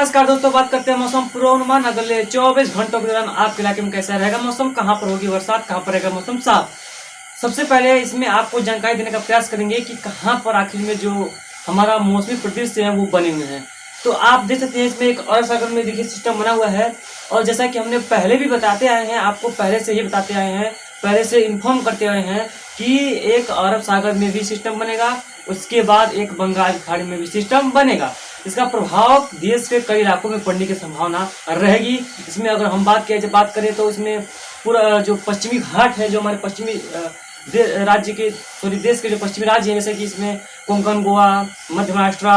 नमस्कार दोस्तों, बात करते हैं मौसम पूर्वानुमान। अगले 24 घंटों के दौरान आपके इलाके में कैसा रहेगा मौसम, कहां पर होगी बरसात, कहां पर रहेगा मौसम साफ। सबसे पहले इसमें आपको जानकारी देने का प्रयास करेंगे कि कहां पर आखिर में जो हमारा मौसमी परिदृश्य है वो बने हुए हैं। तो आप देख सकते हैं इसमें एक अरब सागर में देखिए सिस्टम बना हुआ है, और जैसा कि हमने पहले भी बताते आए हैं, आपको पहले से ही बताते आए हैं, पहले से इन्फॉर्म करते आए हैं कि एक अरब सागर में भी सिस्टम बनेगा, उसके बाद एक बंगाल की खाड़ी में भी सिस्टम बनेगा। इसका प्रभाव देश के कई इलाकों में पड़ने की संभावना रहेगी। इसमें अगर हम बात करें तो इसमें पूरा जो पश्चिमी घाट है, जो हमारे पश्चिमी देश के जो पश्चिमी राज्य है, जैसे कि इसमें कोंकण, गोवा, मध्य महाराष्ट्र,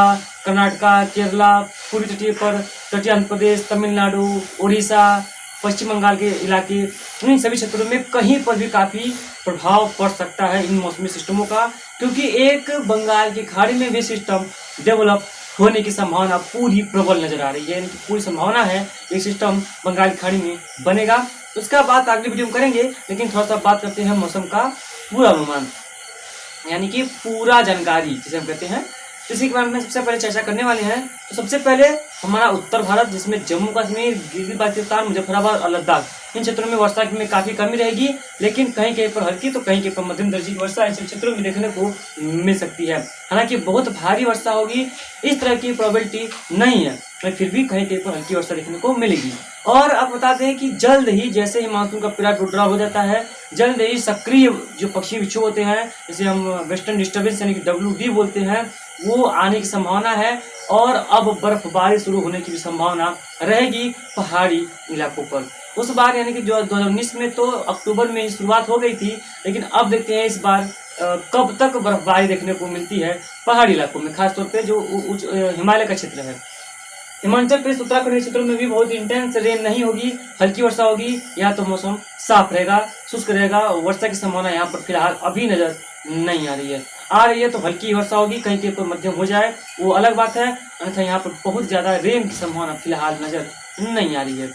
कर्नाटका, केरला, पूर्वी तटीय आंध्र प्रदेश, तमिलनाडु, उड़ीसा, पश्चिम बंगाल के इलाके, इन सभी क्षेत्रों में कहीं पर भी काफ़ी प्रभाव पड़ सकता है इन मौसमी सिस्टमों का, क्योंकि एक बंगाल की खाड़ी में भी सिस्टम डेवलप होने की संभावना पूरी प्रबल नजर आ रही है। यानी कि पूरी संभावना है एक सिस्टम बंगाल की खाड़ी में बनेगा। उसका बात अगली वीडियो में करेंगे, लेकिन थोड़ा सा बात करते हैं मौसम का पूरा अनुमान, यानी कि पूरा जानकारी जिसे हम कहते हैं। इसी के बारे में सबसे पहले चर्चा करने वाले हैं। तो सबसे पहले हमारा उत्तर भारत, जिसमें जम्मू कश्मीर, गिलगित बाल्टिस्तान, मुजफ्फराबाद और लद्दाख, इन क्षेत्रों में वर्षा में काफी कमी रहेगी, लेकिन कहीं कहीं पर हल्की तो कहीं कहीं पर मध्यम दर्जे की वर्षा इन क्षेत्रों में देखने को मिल सकती है। हालांकि बहुत भारी वर्षा होगी इस तरह की प्रोबेबिलिटी नहीं है, फिर भी कहीं कहीं पर हल्की वर्षा देखने को मिलेगी। और अब बता दें कि जल्द ही जैसे ही मानसून का पीरियड विड्रॉ हो जाता है, जल्द ही सक्रिय जो पक्षी विक्षोभ होते हैं, जिसे हम वेस्टर्न डिस्टर्बेंस यानी कि WD बोलते हैं, वो आने की संभावना है। और अब बर्फबारी शुरू होने की भी संभावना रहेगी पहाड़ी इलाकों पर। उस बार यानी कि जो 2019 में तो अक्टूबर में शुरुआत हो गई थी, लेकिन अब देखते हैं इस बार कब तक बर्फबारी देखने को मिलती है पहाड़ी इलाकों में, खासतौर पे जो हिमालय का क्षेत्र है। हिमाचल प्रदेश, उत्तराखंड क्षेत्रों में भी बहुत इंटेंस रेन नहीं होगी, हल्की वर्षा होगी। यहाँ तो मौसम साफ रहेगा, शुष्क रहेगा। वर्षा की संभावना यहाँ पर फिलहाल अभी नजर नहीं आ रही है तो हल्की वर्षा होगी, कहीं कहीं पर मध्यम हो जाए वो अलग बात है, अन्यथा यहाँ पर बहुत ज्यादा रेन की संभावना फिलहाल नजर नहीं आ रही है।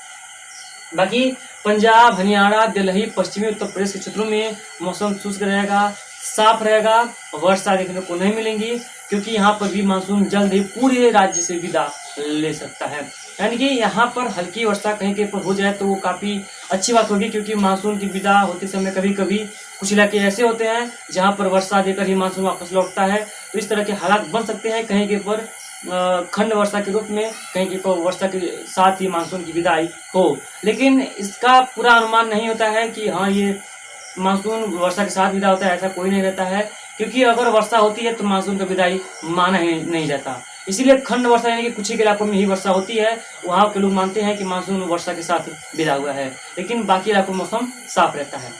बाकी पंजाब, हरियाणा, दिल्ली, पश्चिमी उत्तर प्रदेश के क्षेत्रों में मौसम शुष्क रहेगा, साफ रहेगा, वर्षा देखने को नहीं मिलेंगी, क्योंकि यहाँ पर भी मानसून जल्द ही पूरे राज्य से विदा ले सकता है। यानी कि यहाँ पर हल्की वर्षा कहीं कहीं पर हो जाए तो वो काफ़ी अच्छी बात होगी, क्योंकि मानसून की विदा होते समय कभी कभी कुछ इलाके ऐसे होते हैं जहाँ पर वर्षा देकर ही मानसून वापस लौटता है। तो इस तरह के हालात बन सकते हैं कहीं कहीं पर खंड वर्षा के रूप में, कहीं कहीं पर वर्षा के साथ ही मानसून की विदाई हो। लेकिन इसका पूरा अनुमान नहीं होता है कि हाँ ये मानसून वर्षा के साथ विदा होता है, ऐसा कोई नहीं रहता है, क्योंकि अगर वर्षा होती है तो मानसून का विदाई माना ही नहीं जाता। इसीलिए खंड वर्षा यानी कि कुछ ही इलाकों में ही वर्षा होती है, वहाँ के लोग मानते हैं कि मानसून वर्षा के साथ विदा हुआ है, लेकिन बाकी इलाकों में मौसम साफ रहता है।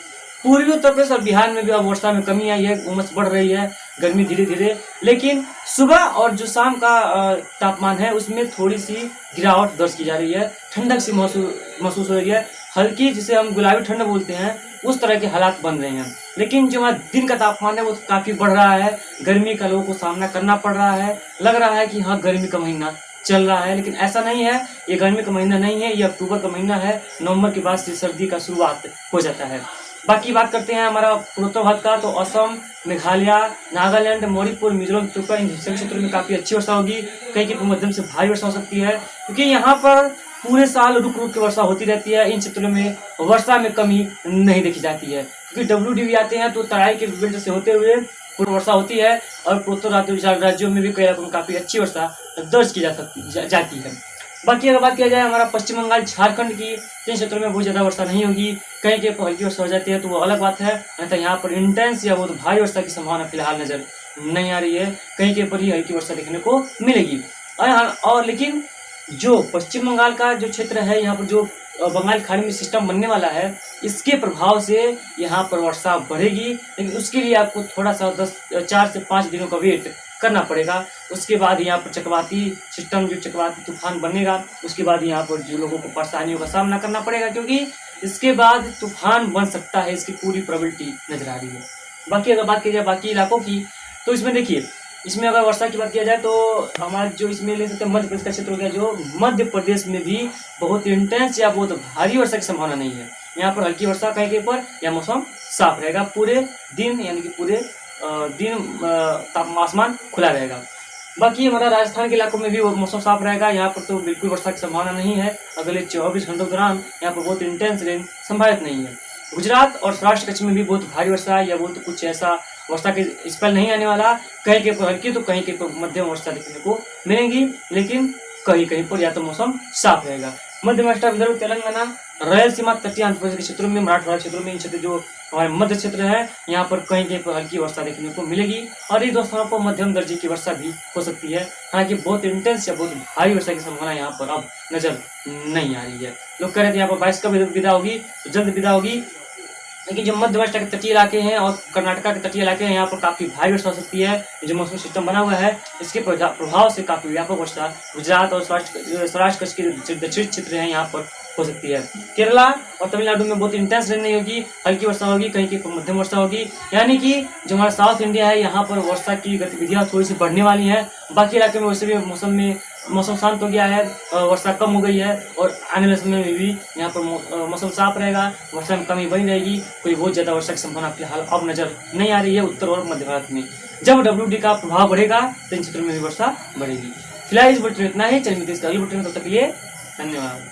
पूर्वी उत्तर प्रदेश और बिहार में भी अब वर्षा में कमी आई है, उमस बढ़ रही है, गर्मी धीरे धीरे, लेकिन सुबह और जो शाम का तापमान है उसमें थोड़ी सी गिरावट दर्ज की जा रही है, ठंडक सी महसूस हो रही है, हल्की, जिसे हम गुलाबी ठंड बोलते हैं, उस तरह के हालात बन रहे हैं। लेकिन जो हमारा दिन का तापमान है वो काफ़ी बढ़ रहा है, गर्मी का लोगों को सामना करना पड़ रहा है, लग रहा है कि हाँ गर्मी का महीना चल रहा है, लेकिन ऐसा नहीं है। ये गर्मी का महीना नहीं है, ये अक्टूबर का महीना है, नवंबर के बाद से सर्दी का शुरुआत हो जाता है। बाकी बात करते हैं हमारा पूर्वोत्तर भारत का, तो असम, मेघालय, नागालैंड, मणिपुर, मिजोरम, त्रिपुरा, इन सभी क्षेत्रों में काफ़ी अच्छी वर्षा होगी, कहीं कहीं मध्यम से भारी वर्षा हो सकती है, क्योंकि यहाँ पर पूरे साल रुक रुक के वर्षा होती रहती है। इन क्षेत्रों में वर्षा में कमी नहीं देखी जाती है, क्योंकि WD भी आते हैं तो तराई के बेल्ट से होते हुए पूरी वर्षा होती है, और पूर्वोत्तर राज्यों में भी कई इलाकों में काफ़ी अच्छी वर्षा दर्ज की जाती है। बाकी अगर बात किया जाए हमारा पश्चिम बंगाल, झारखंड की, इन क्षेत्रों में बहुत ज़्यादा वर्षा नहीं होगी, कहीं कहीं पर हल्की वर्षा हो जाती है तो वो अलग बात है, अन्यथा यहाँ पर इंटेंस या बहुत भारी वर्षा की संभावना फिलहाल नजर नहीं आ रही है, कहीं कहीं पर ही हल्की वर्षा देखने को मिलेगी। और लेकिन जो पश्चिम बंगाल का जो क्षेत्र है, यहाँ पर जो बंगाल खाड़ी में सिस्टम बनने वाला है, इसके प्रभाव से यहाँ पर वर्षा बढ़ेगी, लेकिन उसके लिए आपको थोड़ा सा 4 से 5 दिनों का वेट करना पड़ेगा। उसके बाद यहाँ पर चक्रवाती सिस्टम, जो चक्रवाती तूफान बनेगा, उसके बाद यहाँ पर जो लोगों को परेशानियों का सामना करना पड़ेगा, क्योंकि इसके बाद तूफान बन सकता है, इसकी पूरी प्रोबेबिलिटी नजर आ रही है। बाकी अगर बात की जाए बाकी इलाकों की, तो इसमें देखिए, इसमें अगर वर्षा की बात किया जाए तो हमारा जो इसमें ले सकते हैं मध्य प्रदेश का क्षेत्र हो गया, जो मध्य प्रदेश में भी बहुत इंटेंस या बहुत भारी वर्षा की संभावना नहीं है। यहाँ पर हल्की वर्षा कहीं कहीं पर, या मौसम साफ रहेगा पूरे दिन, यानी कि पूरे दिन आसमान खुला रहेगा। बाकी हमारा राजस्थान के इलाकों में भी मौसम साफ रहेगा। यहाँ पर तो बिल्कुल वर्षा की संभावना नहीं है। अगले 24 घंटों के दौरान यहाँ पर बहुत इंटेंस रेन संभावित नहीं है। गुजरात और सौराष्ट्र कच्छ में भी बहुत भारी वर्षा या बहुत कुछ ऐसा वर्षा के स्पेल नहीं आने वाला। कहीं कहीं पर हल्की तो कहीं कहीं पर मध्यम वर्षा देखने को मिलेंगी, लेकिन कहीं कहीं पर या तो मौसम साफ रहेगा। मध्य महाराष्ट्र, विदर्भ, तेलंगाना, रायलसीमा, तटीय आंध्र प्रदेश के क्षेत्रों में, मराठवाड़ा क्षेत्रों में, इन क्षेत्र जो हमारे मध्य क्षेत्र है, यहाँ पर कहीं कहीं पर हल्की वर्षा देखने को मिलेगी और एक दो स्थानों पर मध्यम दर्जे की वर्षा भी हो सकती है। हालांकि बहुत इंटेंस या बहुत भारी वर्षा की संभावना यहाँ पर अब नजर नहीं आ रही है। लोग कह रहे थे यहाँ पर 22 का विदा होगी तो जल्द विदा होगी, लेकिन जो मध्य महाराष्ट्र के तटीय इलाके हैं और कर्नाटका के तटीय इलाके हैं, यहाँ पर काफी भारी वर्षा हो सकती है। जो मौसम सिस्टम बना हुआ है, इसके प्रभाव से काफी व्यापक वर्षा गुजरात और सौराष्ट्र कच्छ के दक्षिण क्षेत्र हैं, यहाँ पर हो सकती है। केरला और तमिलनाडु में बहुत इंटेंस रेन नहीं होगी, हल्की वर्षा होगी, कहीं कहीं मध्यम वर्षा होगी। यानी कि जो हमारा साउथ इंडिया है, यहाँ पर वर्षा की गतिविधियां थोड़ी सी बढ़ने वाली हैं। बाकी इलाके में वैसे भी मौसम शांत हो गया है, वर्षा कम हो गई है और आने वाले समय में भी यहाँ पर मौसम साफ रहेगा, वर्षा में कमी बनी रहेगी। कोई बहुत ज़्यादा वर्षा की संभावना फिलहाल अब नजर नहीं आ रही है उत्तर और मध्य भारत में। जब WD का प्रभाव बढ़ेगा तो इन क्षेत्रों में भी वर्षा बढ़ेगी। फिलहाल इस बुलेटिन में इतना ही। चलिए मिलते हैं अगले बुलेटिन में, तब तक के लिए धन्यवाद।